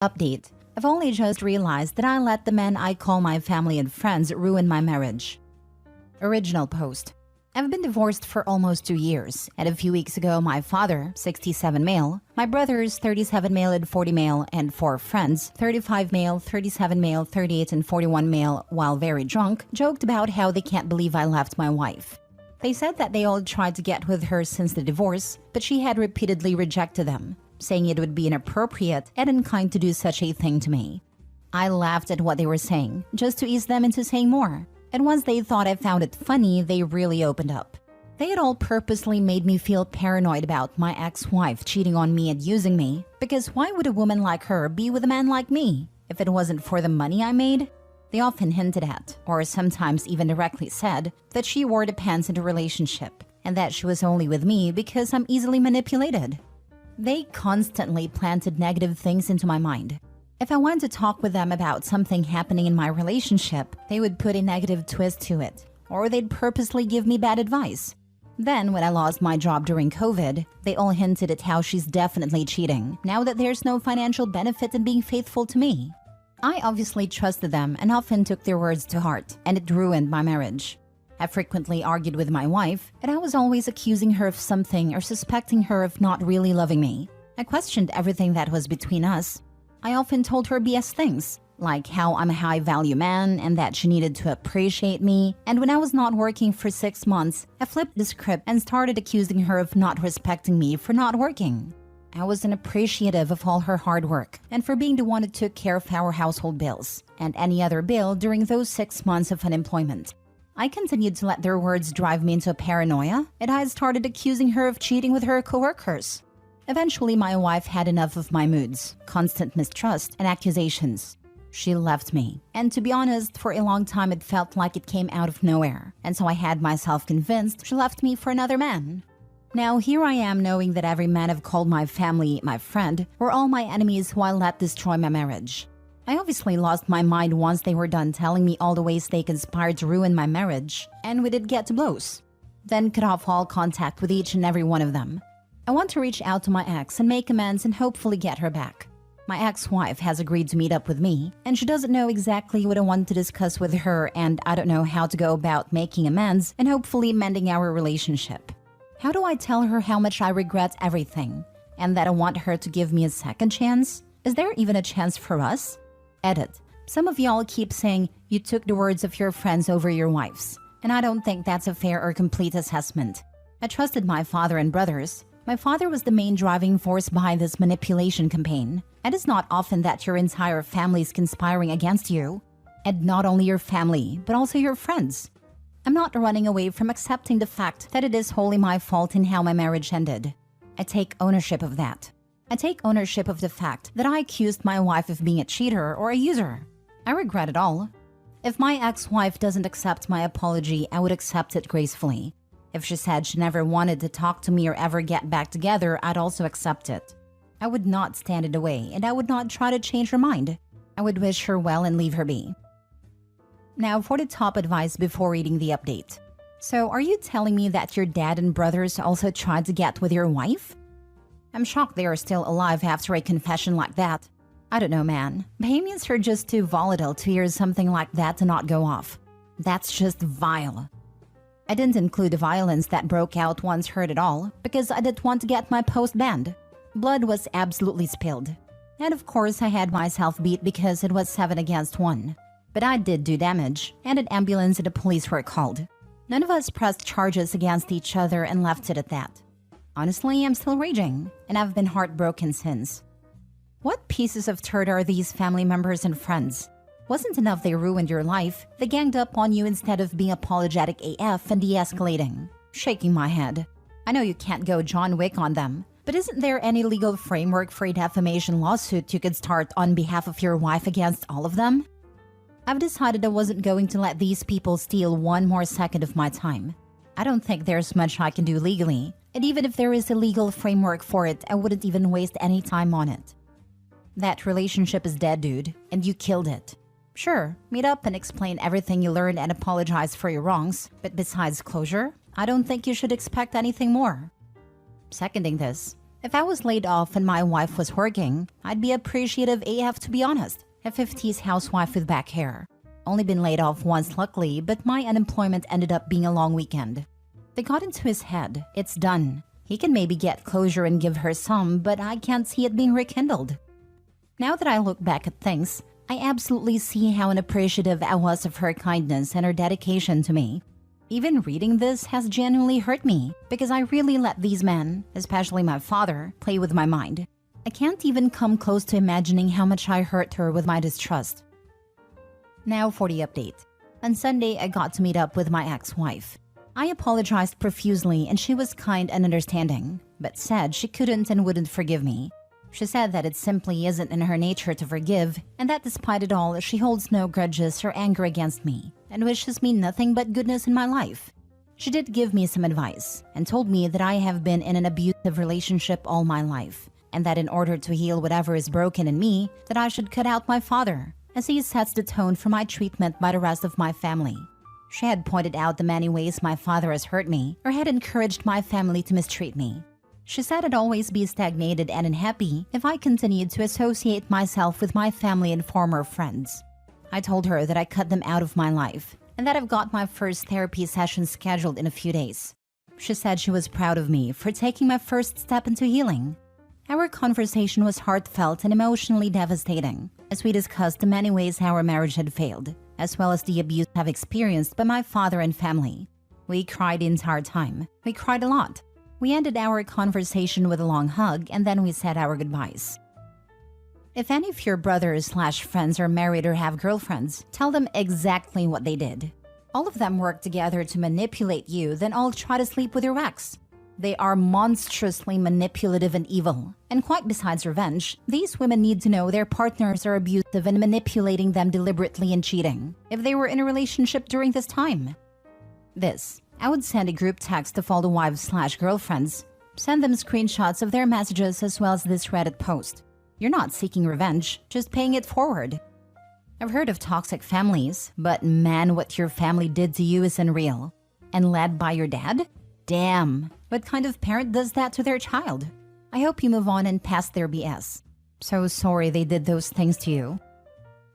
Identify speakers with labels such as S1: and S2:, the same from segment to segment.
S1: Update. I've only just realized that I let the men I call my family and friends ruin my marriage. Original post. I've been divorced for almost 2 years, and a few weeks ago my father, 67 male, my brothers, 37 male and 40 male, and 4 friends, 35 male, 37 male, 38 and 41 male, while very drunk, joked about how they can't believe I left my wife. They said that they all tried to get with her since the divorce, but she had repeatedly rejected them, saying it would be inappropriate and unkind to do such a thing to me. I laughed at what they were saying, just to ease them into saying more. And once they thought I found it funny, they really opened up. They had all purposely made me feel paranoid about my ex-wife cheating on me and using me, because why would a woman like her be with a man like me if it wasn't for the money I made? They often hinted at, or sometimes even directly said, that she wore the pants in the relationship, and that she was only with me because I'm easily manipulated. They constantly planted negative things into my mind. If I wanted to talk with them about something happening in my relationship, they would put a negative twist to it, or they'd purposely give me bad advice. Then, when I lost my job during COVID, they all hinted at how she's definitely cheating, now that there's no financial benefit in being faithful to me. I obviously trusted them and often took their words to heart, and it ruined my marriage. I frequently argued with my wife, and I was always accusing her of something or suspecting her of not really loving me. I questioned everything that was between us. I often told her BS things, like how I'm a high-value man and that she needed to appreciate me, and when I was not working for 6 months, I flipped the script and started accusing her of not respecting me for not working. I was unappreciative of all her hard work and for being the one who took care of our household bills and any other bill during those 6 months of unemployment. I continued to let their words drive me into a paranoia, and I started accusing her of cheating with her coworkers. Eventually, my wife had enough of my moods, constant mistrust, and accusations. She left me, and to be honest, for a long time it felt like it came out of nowhere, and so I had myself convinced she left me for another man. Now here I am knowing that every man I've called my family, my friend, were all my enemies who I let destroy my marriage. I obviously lost my mind once they were done telling me all the ways they conspired to ruin my marriage, and we did get to blows. Then cut off all contact with each and every one of them. I want to reach out to my ex and make amends and hopefully get her back. My ex-wife has agreed to meet up with me, and she doesn't know exactly what I want to discuss with her, and I don't know how to go about making amends and hopefully mending our relationship. How do I tell her how much I regret everything, and that I want her to give me a second chance? Is there even a chance for us? Edit. Some of y'all keep saying you took the words of your friends over your wife's, and I don't think that's a fair or complete assessment. I trusted my father and brothers. My father was the main driving force behind this manipulation campaign, and it's not often that your entire family is conspiring against you. And not only your family, but also your friends. I'm not running away from accepting the fact that it is wholly my fault in how my marriage ended. I take ownership of that. I take ownership of the fact that I accused my wife of being a cheater or a user. I regret it all. If my ex-wife doesn't accept my apology, I would accept it gracefully. If she said she never wanted to talk to me or ever get back together, I'd also accept it. I would not stand in the way, and I would not try to change her mind. I would wish her well and leave her be. Now for the top advice before reading the update. So are you telling me that your dad and brothers also tried to get with your wife? I'm shocked they are still alive after a confession like that. I don't know, man. Bahamians are just too volatile to hear something like that to not go off. That's just vile. I didn't include the violence that broke out once heard it all because I didn't want to get my post banned. Blood was absolutely spilled. And of course I had myself beat because it was 7 against 1. But I did do damage, and an ambulance and the police were called. None of us pressed charges against each other and left it at that. Honestly, I'm still raging, and I've been heartbroken since. What pieces of turd are these family members and friends? Wasn't enough they ruined your life, they ganged up on you instead of being apologetic AF and de-escalating. Shaking my head. I know you can't go John Wick on them, but isn't there any legal framework for a defamation lawsuit you could start on behalf of your wife against all of them? I've decided I wasn't going to let these people steal one more second of my time. I don't think there's much I can do legally, and even if there is a legal framework for it, I wouldn't even waste any time on it. That relationship is dead, dude, and you killed it. Sure, meet up and explain everything you learned and apologize for your wrongs, but besides closure, I don't think you should expect anything more. Seconding this, If I was laid off and my wife was working, I'd be appreciative AF, to be honest. A 50s housewife with back hair. Only been laid off once luckily, but my unemployment ended up being a long weekend. They got into his head. It's done. He can maybe get closure and give her some, but I can't see it being rekindled. Now that I look back at things, I absolutely see how unappreciative I was of her kindness and her dedication to me. Even reading this has genuinely hurt me because I really let these men, especially my father, play with my mind. I can't even come close to imagining how much I hurt her with my distrust. Now for the update. On Sunday, I got to meet up with my ex-wife. I apologized profusely and she was kind and understanding, but said she couldn't and wouldn't forgive me. She said that it simply isn't in her nature to forgive, and that despite it all, she holds no grudges or anger against me, and wishes me nothing but goodness in my life. She did give me some advice, and told me that I have been in an abusive relationship all my life, and that in order to heal whatever is broken in me, that I should cut out my father, as he sets the tone for my treatment by the rest of my family. She had pointed out the many ways my father has hurt me, or had encouraged my family to mistreat me. She said I'd always be stagnated and unhappy if I continued to associate myself with my family and former friends. I told her that I cut them out of my life and that I've got my first therapy session scheduled in a few days. She said she was proud of me for taking my first step into healing. Our conversation was heartfelt and emotionally devastating as we discussed the many ways our marriage had failed, as well as the abuse I've experienced by my father and family. We cried the entire time. We cried a lot. We ended our conversation with a long hug and then we said our goodbyes. If any of your brothers/friends are married or have girlfriends, tell them exactly what they did. All of them work together to manipulate you, then all try to sleep with your ex. They are monstrously manipulative and evil. And quite besides revenge, these women need to know their partners are abusive and manipulating them deliberately and cheating, if they were in a relationship during this time. I would send a group text of all the wives/girlfriends, send them screenshots of their messages as well as this Reddit post. You're not seeking revenge, just paying it forward. I've heard of toxic families, but man, what your family did to you is unreal. And led by your dad? Damn, what kind of parent does that to their child? I hope you move on and pass their BS. So sorry they did those things to you.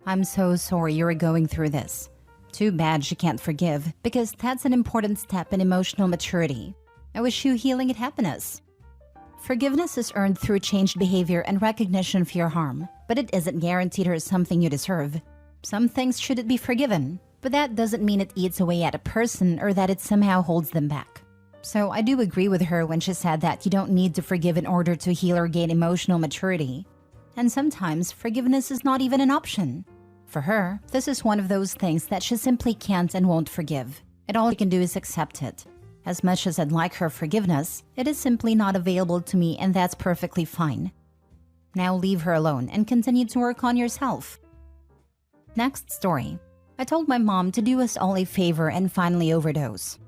S1: I'm so sorry you're going through this. Too bad she can't forgive, because that's an important step in emotional maturity. I wish you healing and happiness. Forgiveness is earned through changed behavior and recognition of your harm, but it isn't guaranteed or something you deserve. Some things shouldn't be forgiven, but that doesn't mean it eats away at a person or that it somehow holds them back. So I do agree with her when she said that you don't need to forgive in order to heal or gain emotional maturity. And sometimes forgiveness is not even an option. For her, this is one of those things that she simply can't and won't forgive, and all she can do is accept it. As much as I'd like her forgiveness, it is simply not available to me, and that's perfectly fine. Now leave her alone and continue to work on yourself. Next story. I told my mom to do us all a favor and finally overdose.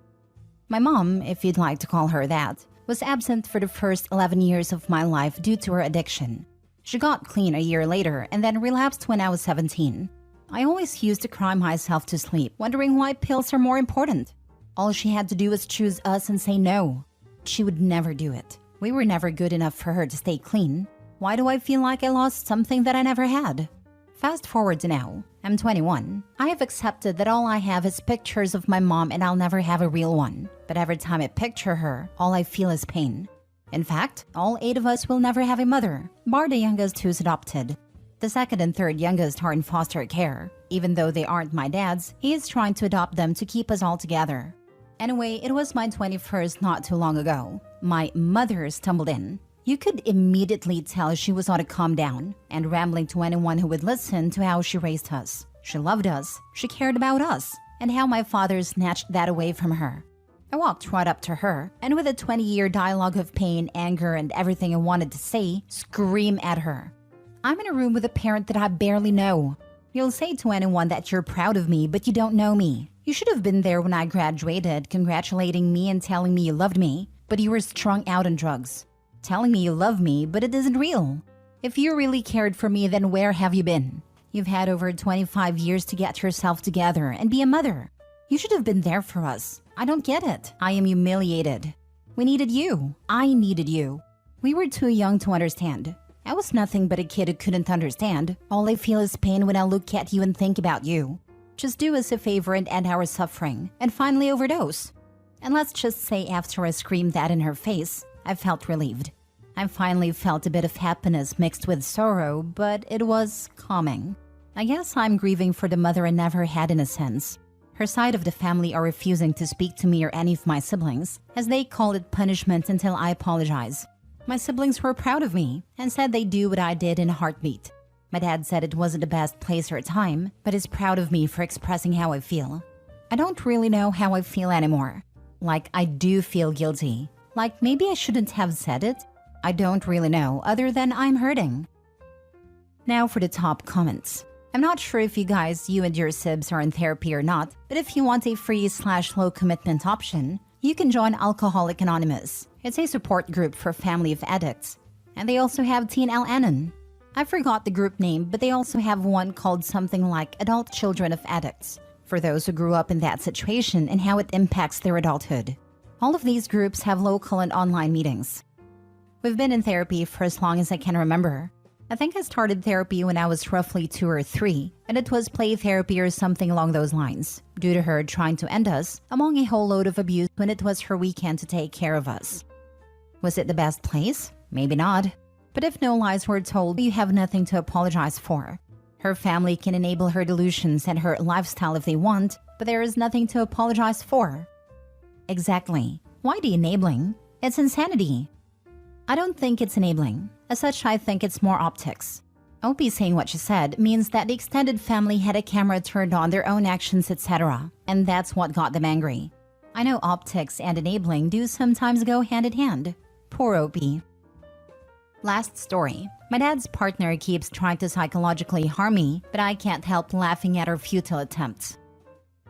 S1: My mom, if you'd like to call her that, was absent for the first 11 years of my life due to her addiction. She got clean a year later and then relapsed when I was 17. I always used to cry myself to sleep, wondering why pills are more important. All she had to do was choose us and say no. She would never do it. We were never good enough for her to stay clean. Why do I feel like I lost something that I never had? Fast forward to now. I'm 21. I have accepted that all I have is pictures of my mom and I'll never have a real one. But every time I picture her, all I feel is pain. In fact, all 8 of us will never have a mother, bar the youngest who's adopted. The second and third youngest are in foster care. Even though they aren't my dad's, he is trying to adopt them to keep us all together. Anyway, it was my 21st not too long ago. My mother stumbled in. You could immediately tell she was on a calm down and rambling to anyone who would listen to how she raised us. She loved us, she cared about us, and how my father snatched that away from her. I walked right up to her, and with a 20-year dialogue of pain, anger, and everything I wanted to say, scream at her. I'm in a room with a parent that I barely know. You'll say to anyone that you're proud of me, but you don't know me. You should have been there when I graduated, congratulating me and telling me you loved me, but you were strung out on drugs. Telling me you love me, but it isn't real. If you really cared for me, then where have you been? You've had over 25 years to get yourself together and be a mother. You should have been there for us. I don't get it. I am humiliated. We needed you. I needed you. We were too young to understand. I was nothing but a kid who couldn't understand. All I feel is pain when I look at you and think about you. Just do us a favor and end our suffering, and finally overdose. And let's just say after I screamed that in her face, I felt relieved. I finally felt a bit of happiness mixed with sorrow, but it was calming. I guess I'm grieving for the mother I never had in a sense. Her side of the family are refusing to speak to me or any of my siblings, as they call it punishment until I apologize. My siblings were proud of me and said they'd do what I did in a heartbeat. My dad said it wasn't the best place or time, but is proud of me for expressing how I feel. I don't really know how I feel anymore. Like, I do feel guilty. Like, maybe I shouldn't have said it. I don't really know, other than I'm hurting. Now for the top comments. I'm not sure if you and your sibs are in therapy or not, but if you want a free/low commitment option, you can join Alcoholic Anonymous. It's a support group for family of addicts. And they also have Teen Al-Anon. I forgot the group name, but they also have one called something like Adult Children of Addicts, for those who grew up in that situation and how it impacts their adulthood. All of these groups have local and online meetings. We've been in therapy for as long as I can remember. I think I started therapy when I was roughly 2 or 3, and it was play therapy or something along those lines, due to her trying to end us, among a whole load of abuse when it was her weekend to take care of us. Was it the best place? Maybe not. But if no lies were told, you have nothing to apologize for. Her family can enable her delusions and her lifestyle if they want, but there is nothing to apologize for. Exactly. Why the enabling? It's insanity. I don't think it's enabling. As such, I think it's more optics. Opie saying what she said means that the extended family had a camera turned on their own actions, etc. And that's what got them angry. I know optics and enabling do sometimes go hand in hand. Poor Opie. Last story. My dad's partner keeps trying to psychologically harm me, but I can't help laughing at her futile attempts.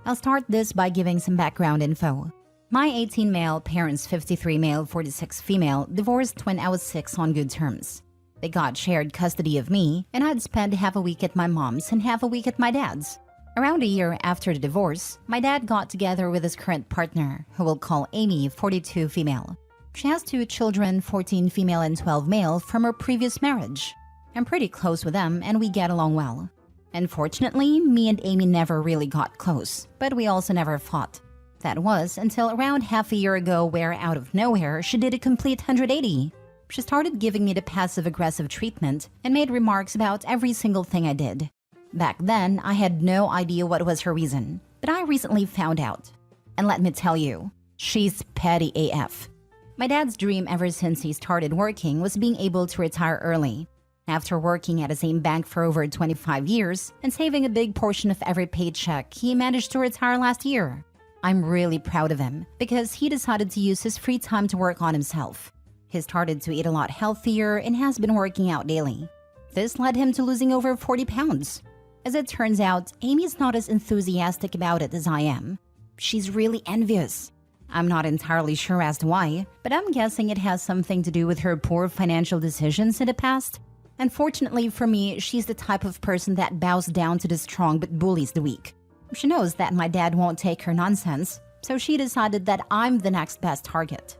S1: I'll start this by giving some background info. My 18 male, parents 53 male, 46 female, divorced when I was 6 on good terms. They got shared custody of me, and I'd spend half a week at my mom's and half a week at my dad's. Around a year after the divorce, my dad got together with his current partner, who we'll call Amy, 42 female. She has 2 children, 14 female and 12 male, from her previous marriage. I'm pretty close with them, and we get along well. Unfortunately, me and Amy never really got close, but we also never fought. That was until around half a year ago where, out of nowhere, she did a complete 180. She started giving me the passive-aggressive treatment and made remarks about every single thing I did. Back then, I had no idea what was her reason, but I recently found out. And let me tell you, she's petty AF. My dad's dream ever since he started working was being able to retire early. After working at the same bank for over 25 years and saving a big portion of every paycheck, he managed to retire last year. I'm really proud of him because he decided to use his free time to work on himself. He started to eat a lot healthier and has been working out daily. This led him to losing over 40 pounds. As it turns out, Amy's not as enthusiastic about it as I am. She's really envious. I'm not entirely sure as to why, but I'm guessing it has something to do with her poor financial decisions in the past. Unfortunately for me, she's the type of person that bows down to the strong but bullies the weak. She knows that my dad won't take her nonsense, so she decided that I'm the next best target.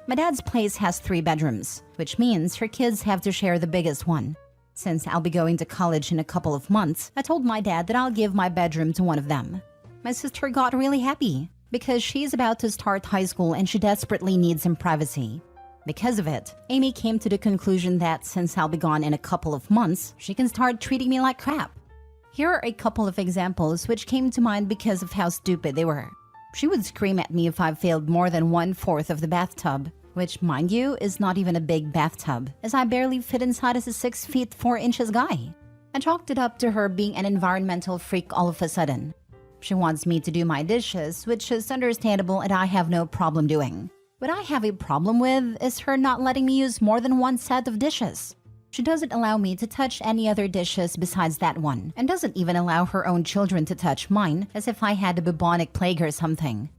S1: My dad's place has 3 bedrooms, which means her kids have to share the biggest one. Since I'll be going to college in a couple of months, I told my dad that I'll give my bedroom to one of them. My sister got really happy because she's about to start high school and she desperately needs some privacy. Because of it, Amy came to the conclusion that since I'll be gone in a couple of months, she can start treating me like crap. Here are a couple of examples which came to mind because of how stupid they were. She would scream at me if I failed more than 1/4 of the bathtub, which, mind you, is not even a big bathtub, as I barely fit inside as a 6 feet 4 inches guy. I chalked it up to her being an environmental freak all of a sudden. She wants me to do my dishes, which is understandable and I have no problem doing. What I have a problem with is her not letting me use more than 1 set of dishes. She doesn't allow me to touch any other dishes besides that one, and doesn't even allow her own children to touch mine as if I had a bubonic plague or something.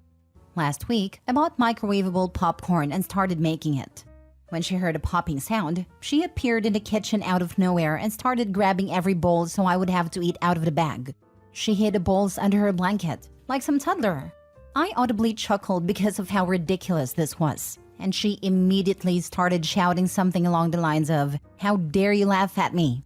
S1: Last week, I bought microwavable popcorn and started making it. When she heard a popping sound, she appeared in the kitchen out of nowhere and started grabbing every bowl so I would have to eat out of the bag. She hid the bowls under her blanket, like some toddler. I audibly chuckled because of how ridiculous this was, and she immediately started shouting something along the lines of, "How dare you laugh at me?"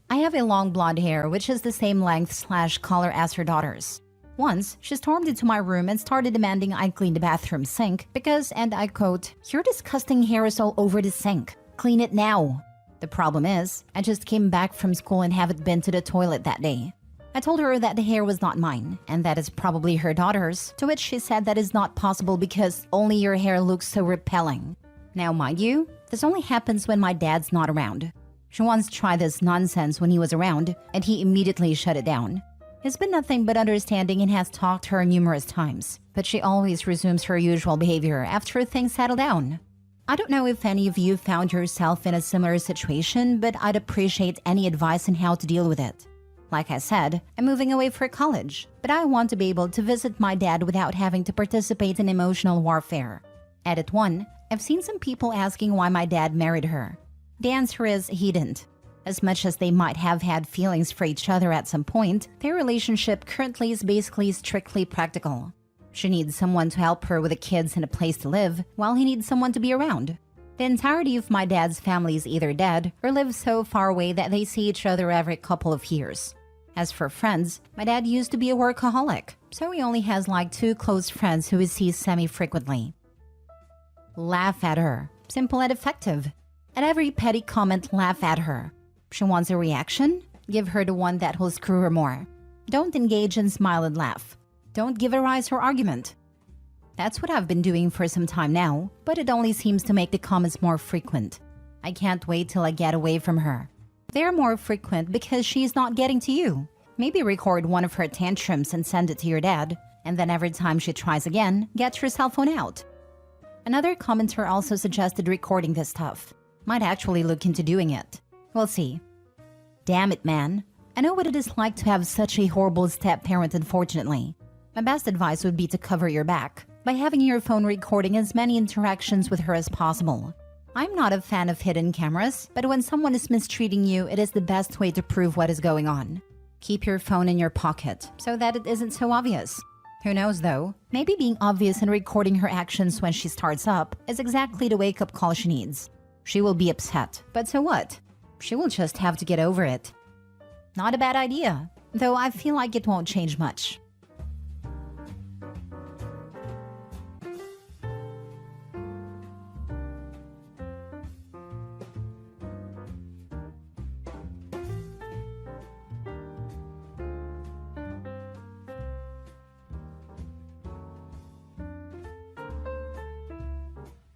S1: I have a long blonde hair which is the same length/color as her daughter's. Once, she stormed into my room and started demanding I clean the bathroom sink because, and I quote, "Your disgusting hair is all over the sink. Clean it now." The problem is, I just came back from school and haven't been to the toilet that day. I told her that the hair was not mine and that it's probably her daughter's, to which she said that is not possible because only your hair looks so repelling. Now, mind you, this only happens when my dad's not around. She once tried this nonsense when he was around, and he immediately shut it down. He's been nothing but understanding and has talked to her numerous times, but she always resumes her usual behavior after things settle down. I don't know if any of you found yourself in a similar situation, but I'd appreciate any advice on how to deal with it. Like I said, I'm moving away for college, but I want to be able to visit my dad without having to participate in emotional warfare. Edit 1. I've seen some people asking why my dad married her. The answer is he didn't. As much as they might have had feelings for each other at some point, their relationship currently is basically strictly practical. She needs someone to help her with the kids and a place to live, while he needs someone to be around. The entirety of my dad's family is either dead or live so far away that they see each other every couple of years. As for friends, my dad used to be a workaholic, so he only has like 2 close friends who he sees semi-frequently. Laugh at her. Simple and effective. At every petty comment, laugh at her. She wants a reaction? Give her the one that will screw her more. Don't engage in smile and laugh. Don't give a rise or argument. That's what I've been doing for some time now, but it only seems to make the comments more frequent. I can't wait till I get away from her. They're more frequent because she's not getting to you. Maybe record one of her tantrums and send it to your dad, and then every time she tries again, get your cell phone out. Another commenter also suggested recording this stuff. Might actually look into doing it. We'll see. Damn it, man. I know what it is like to have such a horrible step-parent, unfortunately. My best advice would be to cover your back by having your phone recording as many interactions with her as possible. I'm not a fan of hidden cameras, but when someone is mistreating you, it is the best way to prove what is going on. Keep your phone in your pocket so that it isn't so obvious. Who knows though, maybe being obvious and recording her actions when she starts up is exactly the wake-up call she needs. She will be upset, but so what? She will just have to get over it. Not a bad idea, though I feel like it won't change much.